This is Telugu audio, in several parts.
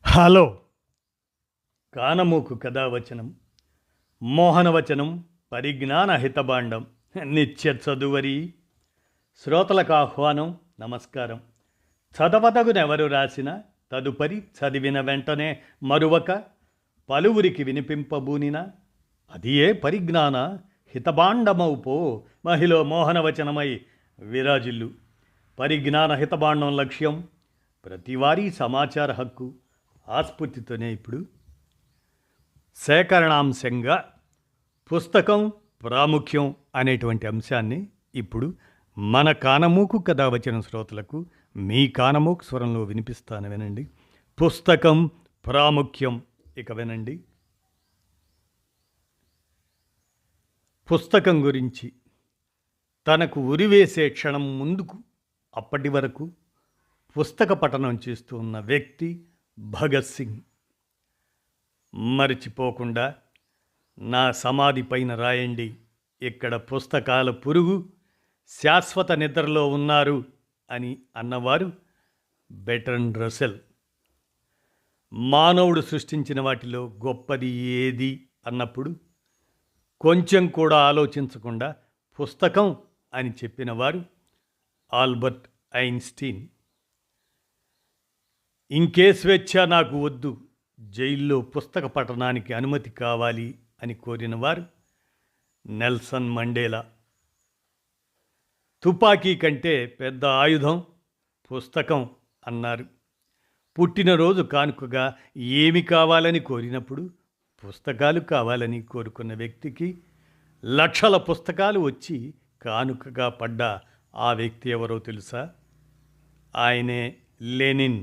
హలో. కానమూకు కథావచనం మోహనవచనం పరిజ్ఞాన హితబాండం నిత్య చదువరి శ్రోతలకు ఆహ్వానం. నమస్కారం. చదవదగునెవరు రాసిన తదుపరి చదివిన వెంటనే మరువక పలువురికి వినిపింపబూనిన అది ఏ పరిజ్ఞాన హితబాండమౌపో మహిళ మోహనవచనమై విరాజిల్లు. పరిజ్ఞాన హితబాండం లక్ష్యం ప్రతివారీ సమాచార హక్కు. ఆస్ఫూర్తితోనే ఇప్పుడు సేకరణాంశంగా పుస్తకం ప్రాముఖ్యం అనేటువంటి అంశాన్ని ఇప్పుడు మన కానమూకు కథ వచ్చిన శ్రోతలకు మీ కానమూకు స్వరంలో వినిపిస్తాను, వినండి. పుస్తకం ప్రాముఖ్యం. ఇక వినండి. పుస్తకం గురించి తనకు ఉరివేసే క్షణం ముందుకు అప్పటి వరకు పుస్తక పఠనం చేస్తూ ఉన్న వ్యక్తి భగత్ సింగ్. మరిచిపోకుండా నా సమాధి పైన రాయండి, ఇక్కడ పుస్తకాల పురుగు శాశ్వత నిద్రలో ఉన్నారు అని అన్నవారు బెర్ట్రాండ్ రస్సెల్. మానవుడు సృష్టించిన వాటిలో గొప్పది ఏది అన్నప్పుడు కొంచెం కూడా ఆలోచించకుండా పుస్తకం అని చెప్పినవారు ఆల్బర్ట్ ఐన్స్టీన్. ఇంకే స్వేచ్ఛ నాకు వద్దు, జైల్లో పుస్తక పఠనానికి అనుమతి కావాలి అని కోరినవారు నెల్సన్ మండేలా. తుపాకీ కంటే పెద్ద ఆయుధం పుస్తకం అన్నారు. పుట్టినరోజు కానుకగా ఏమి కావాలని కోరినప్పుడు పుస్తకాలు కావాలని కోరుకున్న వ్యక్తికి లక్షల పుస్తకాలు వచ్చి కానుకగా పడ్డ ఆ వ్యక్తి ఎవరో తెలుసా? ఆయనే లెనిన్.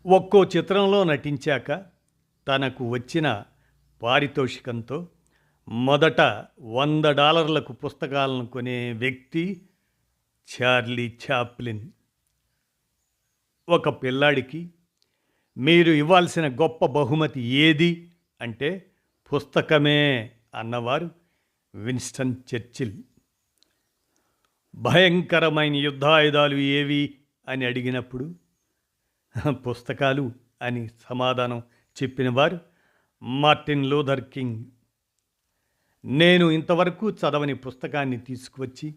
ఒక్కో చిత్రంలో నటించాక తనకు వచ్చిన పారితోషికంతో మొదట $100 పుస్తకాలను కొనే వ్యక్తి చార్లీ చాప్లిన్. ఒక పిల్లాడికి మీరు ఇవ్వాల్సిన గొప్ప బహుమతి ఏది అంటే పుస్తకమే అన్నవారు విన్స్టన్ చర్చిల్. భయంకరమైన యుద్ధాయుధాలు ఏవి అని అడిగినప్పుడు పుస్తకాలు అని సమాధానం చెప్పినవారు మార్టిన్ లూథర్ కింగ్. నేను ఇంతవరకు చదవని పుస్తకాన్ని తీసుకువచ్చి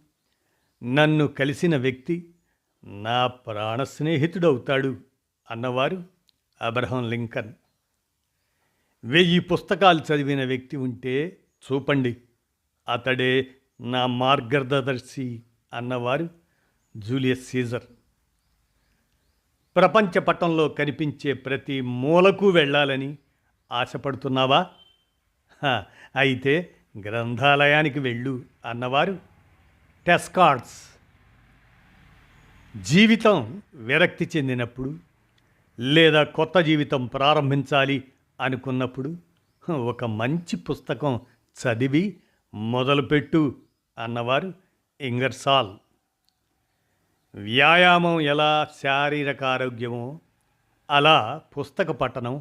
నన్ను కలిసిన వ్యక్తి నా ప్రాణ స్నేహితుడవుతాడు అన్నవారు అబ్రహం లింకన్. 1000 పుస్తకాలు చదివిన వ్యక్తి ఉంటే చూపండి, అతడే నా మార్గదర్శి అన్నవారు జూలియస్ సీజర్. ప్రపంచ పటంలో కనిపించే ప్రతి మూలకు వెళ్ళాలని ఆశపడుతున్నావా? అయితే గ్రంథాలయానికి వెళ్ళు అన్నవారు టెస్కార్డ్స్. జీవితం విరక్తి చెందినప్పుడు లేదా కొత్త జీవితం ప్రారంభించాలి అనుకున్నప్పుడు ఒక మంచి పుస్తకం చదివి మొదలుపెట్టు అన్నవారు ఇంగర్సాల్. వ్యాయామం ఎలా శారీరక ఆరోగ్యమో అలా పుస్తక పఠనం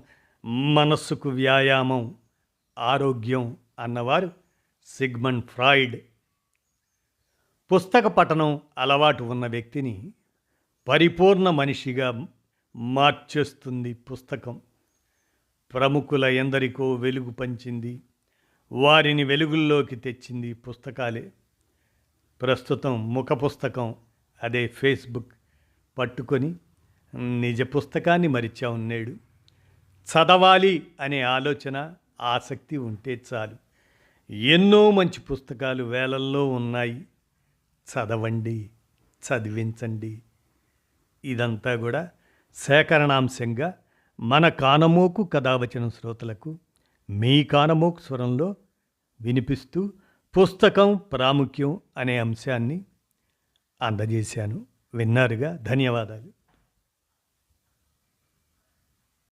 మనస్సుకు వ్యాయామం, ఆరోగ్యం అన్నవారు సిగ్మండ్ ఫ్రాయిడ్. పుస్తక పఠనం అలవాటు ఉన్న వ్యక్తిని పరిపూర్ణ మనిషిగా మార్చేస్తుంది పుస్తకం. ప్రముఖుల ఎందరికో వెలుగు పంచింది, వారిని వెలుగుల్లోకి తెచ్చింది పుస్తకాలే. ప్రస్తుతం ముఖ పుస్తకం, అదే ఫేస్బుక్ పట్టుకొని నిజ పుస్తకాన్ని మరిచా ఉన్నాడు. చదవాలి అనే ఆలోచన, ఆసక్తి ఉంటే చాలు. ఎన్నో మంచి పుస్తకాలు వేలల్లో ఉన్నాయి. చదవండి, చదివించండి. ఇదంతా కూడా సేకరణాంశంగా మన కానమోకు కథావచన శ్రోతలకు మీ కానమోకు స్వరంలో వినిపిస్తూ పుస్తకం ప్రాముఖ్యం అనే అంశాన్ని అందజేశాను. విన్నారుగా. ధన్యవాదాలు.